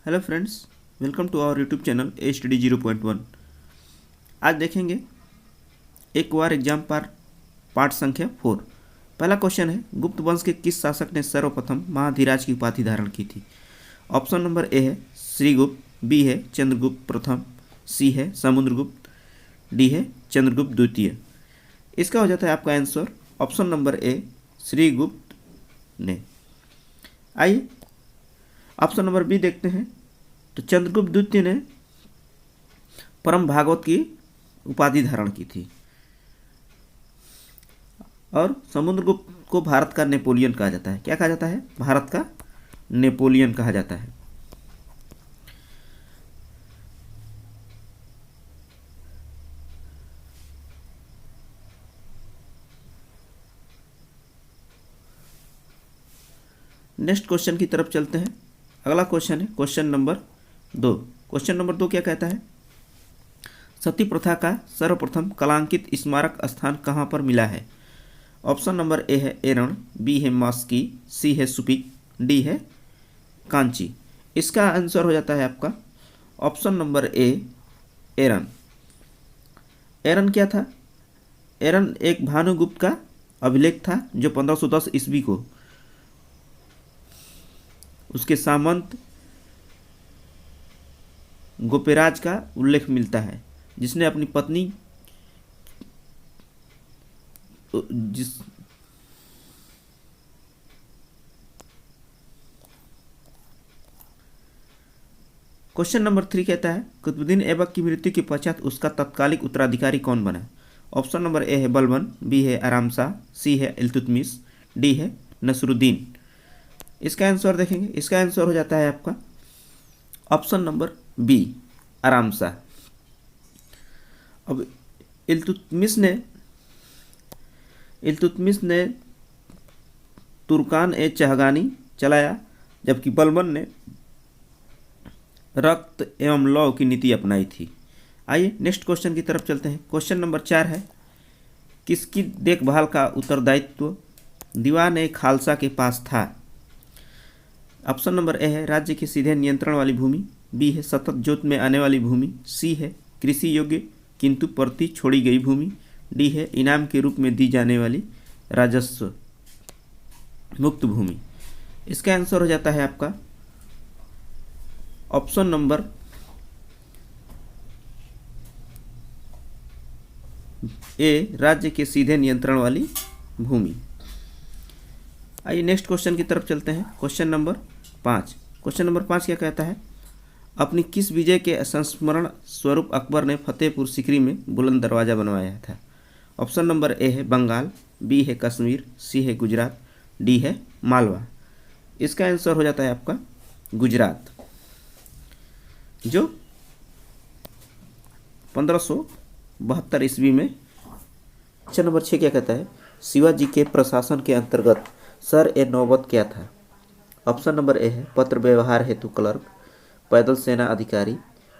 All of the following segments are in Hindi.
Hello friends, welcome to our YouTube channel HTD 0.1। आज देखेंगे एक बार एग्जाम पर पाठ संख्या 4। पहला क्वेश्चन है, गुप्त वंश के किस शासक ने सर्वप्रथम महाधिराज की उपाधि धारण की थी? ऑप्शन नंबर ए है श्रीगुप्त, बी है चंद्रगुप्त प्रथम, सी है समुद्रगुप्त, डी है चंद्रगुप्त द्वितीय। इसका हो जाता है आपका answer option number A Srigupta ने। आइए ऑप्शन नंबर बी देखते हैं। तो चंद्रगुप्त द्वितीय ने परम भागवत की उपाधि धारण की थी और समुद्रगुप्त को भारत का नेपोलियन कहा जाता है। क्या कहा जाता है? भारत का नेपोलियन कहा जाता है। नेक्स्ट क्वेश्चन की तरफ चलते हैं। अगला क्वेश्चन है क्वेश्चन नंबर 2। क्वेश्चन नंबर 2 क्या कहता है? सती प्रथा का सर्वप्रथम कलांकित स्मारक स्थान कहाँ पर मिला है? ऑप्शन नंबर ए है एरण, बी है मॉस्की, सी है सुपीक, डी है कांची। इसका आंसर हो जाता है आपका ऑप्शन नंबर ए एरण। एरण क्या था? एरण एक भानुगुप्त का अभिलेख था जो 1510 ईस्वी को उसके सामंत गोपेराज का उल्लेख मिलता है, जिसने अपनी पत्नी क्वेश्चन नंबर 3 कहता है, कुतुबुद्दीन ऐबक की मृत्यु के पश्चात उसका तत्कालिक उत्तराधिकारी कौन बना? ऑप्शन नंबर ए है बलबन, बी है आराम शाह, सी है इल्तुतमिश, डी है नसरुद्दीन। इसका आंसर देखेंगे। इसका आंसर हो जाता है आपका ऑप्शन नंबर बी आराम शाह। अब इल्तुतमिश ने तुर्कान ए चहगानी चलाया, जबकि बलबन ने रक्त एवं लौ की नीति अपनाई थी। आइए नेक्स्ट क्वेश्चन की तरफ चलते हैं। क्वेश्चन नंबर 4 है, किसकी देखभाल का उत्तरदायित्व दीवान ए खालसा के पास था? ऑप्शन नंबर ए है राज्य के सीधे नियंत्रण वाली भूमि, बी है सतत जोत में आने वाली भूमि, सी है कृषि योग्य किंतु परती छोड़ी गई भूमि, डी है इनाम के रूप में दी जाने वाली राजस्व मुक्त भूमि। इसका आंसर हो जाता है आपका ऑप्शन नंबर ए राज्य के सीधे नियंत्रण वाली भूमि। आइए नेक्स्ट क्वेश्चन की तरफ चलते हैं। Question number 5। क्वेश्चन नंबर 5 क्या कहता है? अपनी किस विजय के संस्मरण स्वरूप अकबर ने फतेहपुर सीकरी में बुलंद दरवाजा बनवाया था? ऑप्शन नंबर ए है बंगाल, बी है कश्मीर, सी है गुजरात, डी है मालवा। इसका आंसर हो जाता है आपका गुजरात, जो 1572 ईस्वी में। क्वेश्चन नंबर 6 क्या कहता है? शिवाजी के प्रशासन के अंतर्गत सर ए नौबत क्या था? ऑप्शन नंबर ए है पत्र व्यवहार हेतु क्लर्क, पैदल सेना अधिकारी,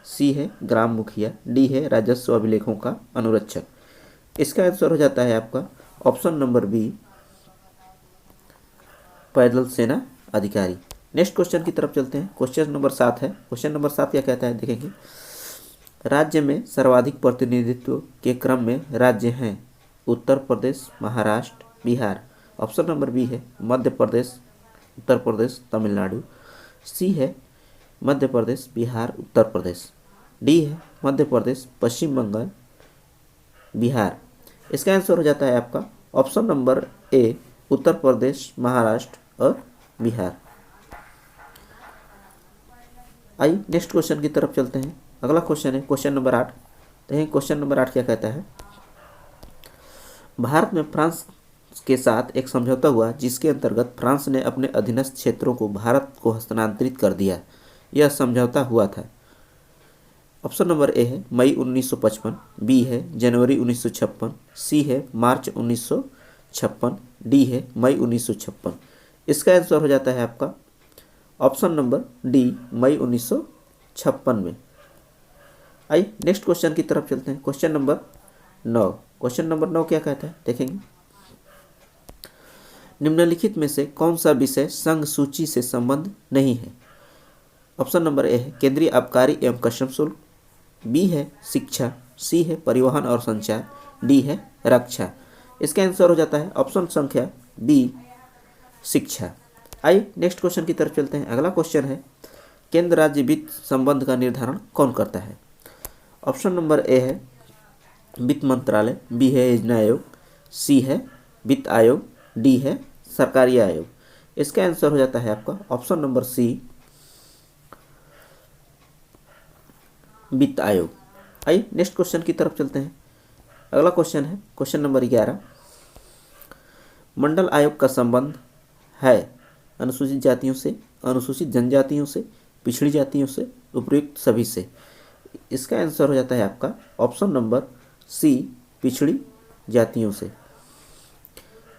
सी है ग्राम मुखिया, डी है राजस्व अभिलेखों का अनुरक्षक। इसका आंसर हो जाता है आपका ऑप्शन नंबर बी पैदल सेना अधिकारी। नेक्स्ट क्वेश्चन की तरफ चलते हैं। क्वेश्चन नंबर 7 है। क्वेश्चन नंबर 7 क्या कहता है देखेंगे। राज्य में सर्वाधिक प्रतिनिधित्व के क्रम में राज्य हैं Uttar Pradesh, Maharashtra, Bihar. Option number B है मध्य प्रदेश, उत्तर प्रदेश, तमिलनाडु, सी है मध्य प्रदेश, बिहार, उत्तर प्रदेश, डी है मध्य प्रदेश, पश्चिम बंगाल, बिहार। इसका आंसर हो जाता है आपका ऑप्शन नंबर ए उत्तर प्रदेश, महाराष्ट्र और बिहार। आइए नेक्स्ट क्वेश्चन की तरफ चलते हैं। अगला क्वेश्चन है क्वेश्चन नंबर 8। देखिए क्वेश्चन नंबर 8 क्या कहता है? भारत में फ्रांस के साथ एक समझौता हुआ जिसके अंतर्गत फ्रांस ने अपने अधीनस्थ क्षेत्रों को भारत को हस्तांतरित कर दिया। यह समझौता हुआ था। ऑप्शन नंबर ए है मई 1955, बी है जनवरी 1956, सी है मार्च 1956, डी है मई 1956। इसका आंसर हो जाता है आपका ऑप्शन नंबर डी मई 1956 में। आइए नेक्स्ट क्वेश्चन की तरफ चलते हैं। Question number 9। क्वेश्चन नंबर 9 क्या कहता है देखेंगे। निम्नलिखित में से कौन सा विषय संघ सूची से संबंध नहीं है? ऑप्शन नंबर ए है केंद्रीय आबकारी एवं कस्टम शुल्क, बी है शिक्षा, सी है परिवहन और संचार, डी है रक्षा। इसका आंसर हो जाता है ऑप्शन संख्या बी शिक्षा। आइए नेक्स्ट क्वेश्चन की तरफ चलते हैं। अगला क्वेश्चन है केंद्र राज्य वित्त संबंध का निर्धारण कौन करता है। ऑप्शन नंबर ए है वित्त मंत्रालय, बी है योजना आयोग, सी है वित्त आयोग, डी है सरकारी आयोग। इसका आंसर हो जाता है आपका ऑप्शन नंबर सी वित्त आयोग। आइए नेक्स्ट क्वेश्चन की तरफ चलते हैं। अगला क्वेश्चन है क्वेश्चन नंबर 11। मंडल आयोग का संबंध है अनुसूचित जातियों से, अनुसूचित जनजातियों से, पिछड़ी जातियों से, उपयुक्त सभी से। इसका आंसर हो जाता है आपका ऑप्शन नंबर सी पिछड़ी जातियों से।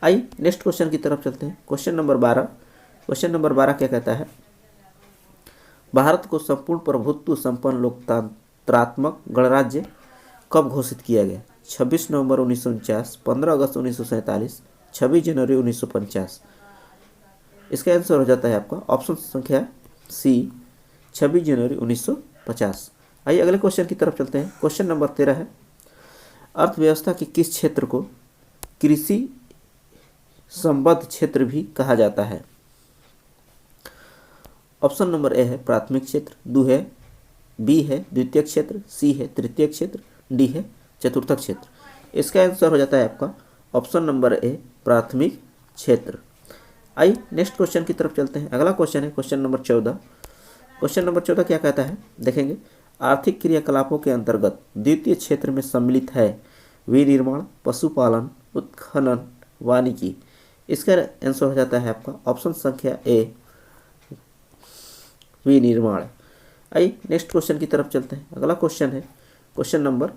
आइए नेक्स्ट क्वेश्चन की तरफ चलते हैं। Question number 12। क्वेश्चन नंबर 12 क्या कहता है, भारत को संपूर्ण प्रभुत्व संपन्न लोकतंत्रात्मक गणराज्य कब घोषित किया गया। 26 नवंबर 1949, 15 अगस्त 1947, 26 जनवरी 1950। इसका आंसर हो जाता है आपका ऑप्शन संख्या सी 26 जनवरी 1950। आइए अगले क्वेश्चन की तरफ चलते हैं। क्वेश्चन नंबर 13 है अर्थव्यवस्था के किस क्षेत्र को कृषि संबद्ध क्षेत्र भी कहा जाता है। ऑप्शन नंबर ए है प्राथमिक क्षेत्र, बी है द्वितीय क्षेत्र, सी है तृतीय क्षेत्र, डी है चतुर्थ क्षेत्र। इसका आंसर हो जाता है आपका ऑप्शन नंबर ए प्राथमिक क्षेत्र। आइए नेक्स्ट क्वेश्चन की तरफ चलते हैं। अगला क्वेश्चन है क्वेश्चन नंबर 14। क्वेश्चन नंबर 14 क्या कहता है देखेंगे, आर्थिक क्रियाकलापों के अंतर्गत द्वितीय क्षेत्र में सम्मिलित है विनिर्माण, पशुपालन, उत्खनन, वानिकी। इसका आंसर हो जाता है आपका ऑप्शन संख्या ए विनिर्माण। आइए नेक्स्ट क्वेश्चन की तरफ चलते हैं। अगला क्वेश्चन है क्वेश्चन नंबर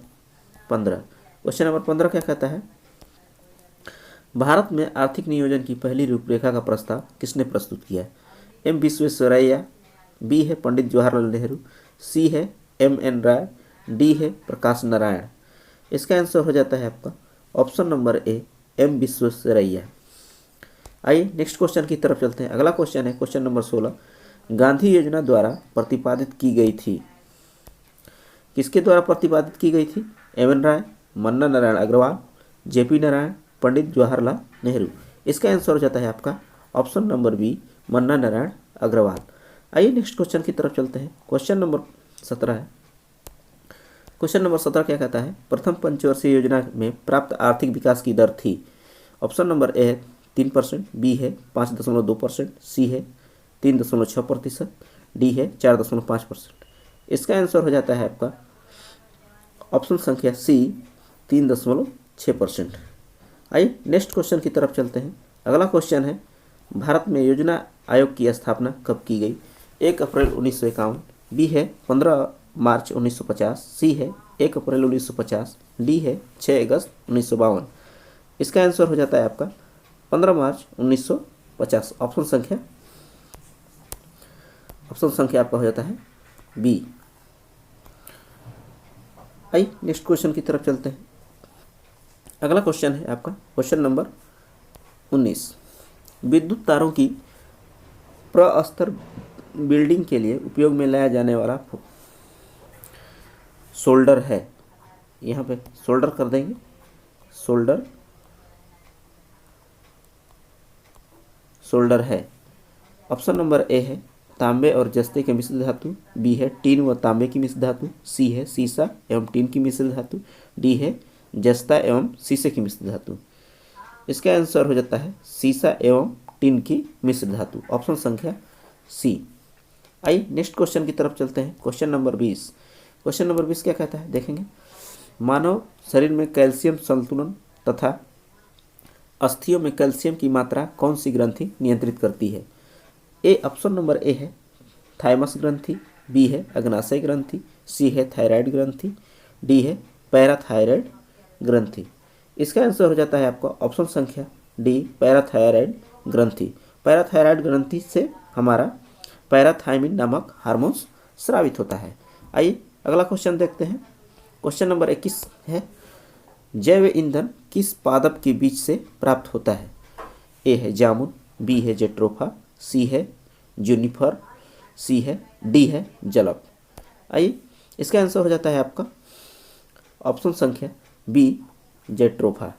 15। क्वेश्चन नंबर 15 क्या कहता है, भारत में आर्थिक नियोजन की पहली रूपरेखा का प्रस्ताव किसने प्रस्तुत किया है। एम विश्वेश्वरैया, बी है पंडित जवाहरलाल नेहरू, सी है एम.एन. राय, डी है प्रकाश नारायण। इसका आंसर हो जाता है आपका option number A M Visvesvaraya. आइए नेक्स्ट क्वेश्चन की तरफ चलते हैं। अगला क्वेश्चन है क्वेश्चन नंबर 16। गांधी योजना द्वारा प्रतिपादित की गई थी, किसके द्वारा प्रतिपादित की गई थी। एम.एन. राय, मन्ना नारायण अग्रवाल, जे.पी. नारायण, पंडित जवाहरलाल नेहरू। इसका आंसर हो जाता है आपका ऑप्शन नंबर बी मन्ना नारायण अग्रवाल। आइए नेक्स्ट क्वेश्चन की तरफ चलते हैं। क्वेश्चन नंबर 17 है। क्वेश्चन नंबर 17 क्या कहता है, प्रथम पंचवर्षीय योजना में प्राप्त आर्थिक विकास की दर थी। ऑप्शन नंबर ए है 3%, बी है 5.2%, सी है 3.6%, डी है 4.5%। इसका आंसर हो जाता है आपका ऑप्शन संख्या सी 3.6%। आइए नेक्स्ट क्वेश्चन की तरफ चलते हैं। अगला क्वेश्चन है भारत में योजना आयोग की स्थापना कब की गई। 1 अप्रैल 1951, बी है 15 मार्च 1950, सी है 1 अप्रैल 1950, डी है 6 अगस्त 1952। इसका आंसर हो जाता है आपका 15 मार्च 1950। ऑप्शन संख्या आपका हो जाता है बी। आइए नेक्स्ट क्वेश्चन की तरफ चलते हैं। अगला क्वेश्चन है आपका क्वेश्चन नंबर 19। विद्युत तारों की प्रस्तर बिल्डिंग के लिए उपयोग में लाया जाने वाला सोल्डर है। यहाँ पे सोल्डर कर देंगे, सोल्डर है। ऑप्शन नंबर ए है तांबे और जस्ते के मिश्र धातु, बी है टीन व तांबे की मिश्र धातु, सी है सीसा एवं टीन की मिश्र धातु, डी है जस्ता एवं शीशे की मिश्र धातु। इसका आंसर हो जाता है सीसा एवं टीन की मिश्र धातु। ऑप्शन संख्या सी। आइए नेक्स्ट क्वेश्चन की तरफ चलते हैं। Question number 20। क्वेश्चन नंबर 20 क्या कहता है देखेंगे, मानव शरीर में कैल्शियम संतुलन तथा अस्थियों में कैल्शियम की मात्रा कौन सी ग्रंथि नियंत्रित करती है। ए ऑप्शन नंबर ए है थाइमस ग्रंथि, बी है अग्नाशय ग्रंथि, सी है थायराइड ग्रंथि, डी है पैराथायराइड ग्रंथि। इसका आंसर हो जाता है आपका ऑप्शन संख्या डी पैराथायराइड ग्रंथि। पैराथायराइड ग्रंथि से हमारा पैराथायमिन नामक हार्मोन्स स्रावित होता है। आइए अगला क्वेश्चन देखते हैं। क्वेश्चन नंबर 21 है जैव ईंधन किस पादप के बीज से प्राप्त होता है। ए है जामुन, बी है जेट्रोफा, सी है जूनिफर, सी है, डी है जलप। आइए इसका आंसर हो जाता है आपका ऑप्शन संख्या बी जेट्रोफा।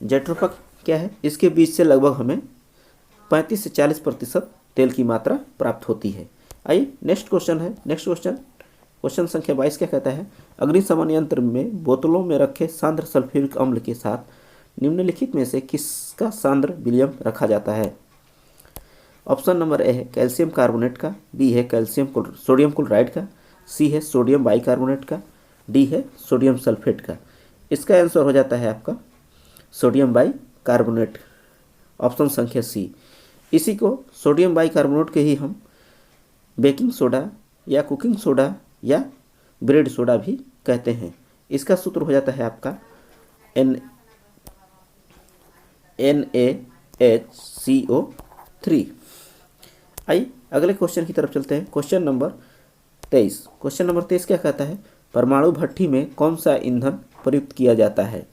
जेट्रोफा क्या है? इसके बीज से लगभग हमें 35 से 40% तेल की मात्रा प्राप्त होती है। आइए नेक्स्ट क्वेश्चन है। क्वेश्चन संख्या 22 क्या कहता है? अग्निशमन यंत्र में बोतलों में रखे सांद्र सल्फ्यूरिक अम्ल के साथ निम्नलिखित में से किसका सांद्र विलयन रखा जाता है? ऑप्शन नंबर ए है कैल्शियम कार्बोनेट का, बी है सोडियम क्लोराइड का, सी है सोडियम बाइकार्बोनेट का, डी है सोडियम सल्फेट का। इसका आंसर हो जाता है आपका सोडियम बाइकार्बोनेट, ऑप्शन संख्या सी। इसी को सोडियम बाइकार्बोनेट के ही हम बेकिंग सोडा या कुकिंग सोडा या ब्रेड सोडा भी कहते हैं। इसका सूत्र हो जाता है आपका NaHCO3। आइए अगले क्वेश्चन की तरफ चलते हैं। क्वेश्चन नंबर 23 क्या कहता है? परमाणु भट्ठी में कौन सा ईंधन प्रयुक्त किया जाता है?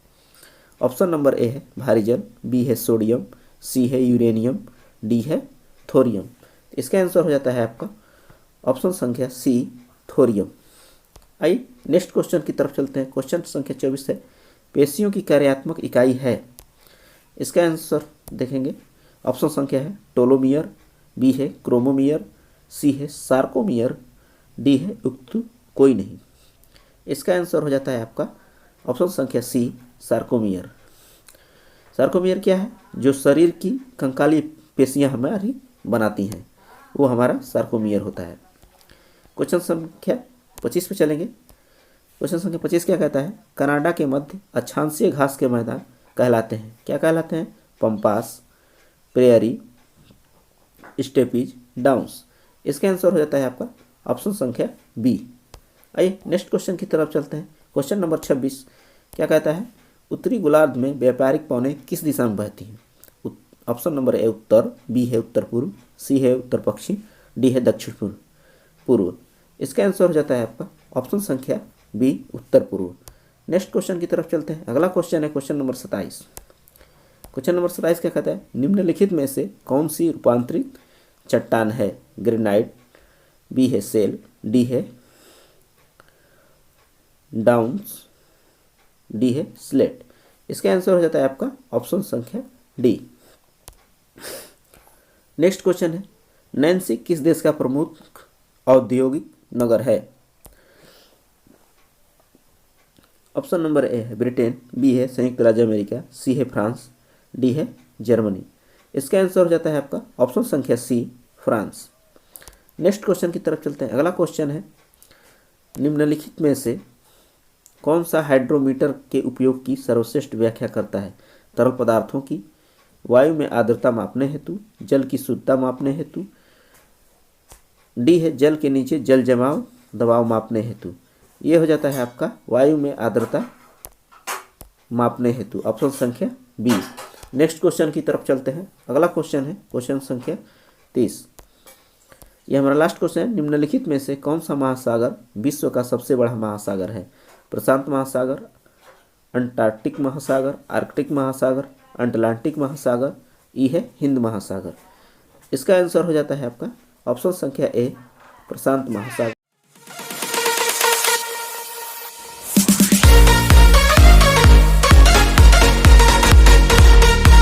ऑप्शन नंबर ए है भारी जल, बी है सोडियम, सी है यूरेनियम, डी है थोरियम। इसका आंसर हो जाता है आपका ऑप्शन संख्या सी थोरियम। आइए नेक्स्ट क्वेश्चन की तरफ चलते हैं। क्वेश्चन संख्या 24 है पेशियों की कार्यात्मक इकाई है। इसका आंसर देखेंगे। ऑप्शन संख्या है टोलोमियर, बी है क्रोमोमियर, सी है सार्कोमियर, डी है उक्त कोई नहीं। इसका आंसर हो जाता है आपका ऑप्शन संख्या सी सार्कोमियर। सार्कोमियर क्या है? जो शरीर की कंकाली पेशियां हमारी बनाती हैं वो हमारा सार्कोमियर होता है। क्वेश्चन संख्या 25 पे चलेंगे। क्वेश्चन संख्या 25 क्या कहता है? कनाडा के मध्य अक्षांशीय घास के मैदान कहलाते हैं। क्या कहलाते हैं? Pampas, prairies, steppes, downs. इसका आंसर हो जाता है आपका ऑप्शन संख्या बी। आइए नेक्स्ट क्वेश्चन की तरफ चलते हैं। क्वेश्चन नंबर 26 क्या कहता है? उत्तरी गोलार्ध में व्यापारिक पवनें किस दिशा में बहती हैं? ऑप्शन नंबर ए उत्तर, बी है उत्तर पूर्व, सी है उत्तर पश्चिम, डी है दक्षिण पूर्व। इसका आंसर हो जाता है आपका ऑप्शन संख्या बी उत्तर पूर्व। नेक्स्ट क्वेश्चन की तरफ चलते हैं। अगला क्वेश्चन है क्वेश्चन नंबर 27। क्वेश्चन नंबर 27 क्या कहता है? निम्नलिखित में से कौन सी रूपांतरित चट्टान है? ग्रेनाइट, बी है सेल, डी है डाउन्स, डी है स्लेट। इसका आंसर हो जाता है आपका ऑप्शन संख्या डी। नेक्स्ट क्वेश्चन है नैन्सी किस देश का प्रमुख औद्योगिक नगर है? ऑप्शन नंबर ए है ब्रिटेन, बी है संयुक्त राज्य अमेरिका, सी है फ्रांस, डी है जर्मनी। इसका आंसर हो जाता है आपका ऑप्शन संख्या सी फ्रांस। नेक्स्ट क्वेश्चन की तरफ चलते हैं। अगला क्वेश्चन है निम्नलिखित में से कौन सा हाइड्रोमीटर के उपयोग की सर्वश्रेष्ठ व्याख्या करता है? तरल पदार्थों की, वायु में आर्द्रता मापने हेतु, जल की शुद्धता मापने हेतु, डी है जल के नीचे जल जमाव दबाव मापने हेतु। ये हो जाता है आपका वायु में आर्द्रता मापने हेतु, ऑप्शन संख्या बी। नेक्स्ट क्वेश्चन की तरफ चलते हैं। अगला क्वेश्चन है क्वेश्चन संख्या 30। यह हमारा लास्ट क्वेश्चन है। निम्नलिखित में से कौन सा महासागर विश्व का सबसे बड़ा महासागर है? प्रशांत महासागर, अंटार्कटिक महासागर, आर्कटिक महासागर, अटलांटिक महासागर, ई है हिंद महासागर। इसका आंसर हो जाता है आपका ऑप्शन संख्या ए प्रशांत महासागर।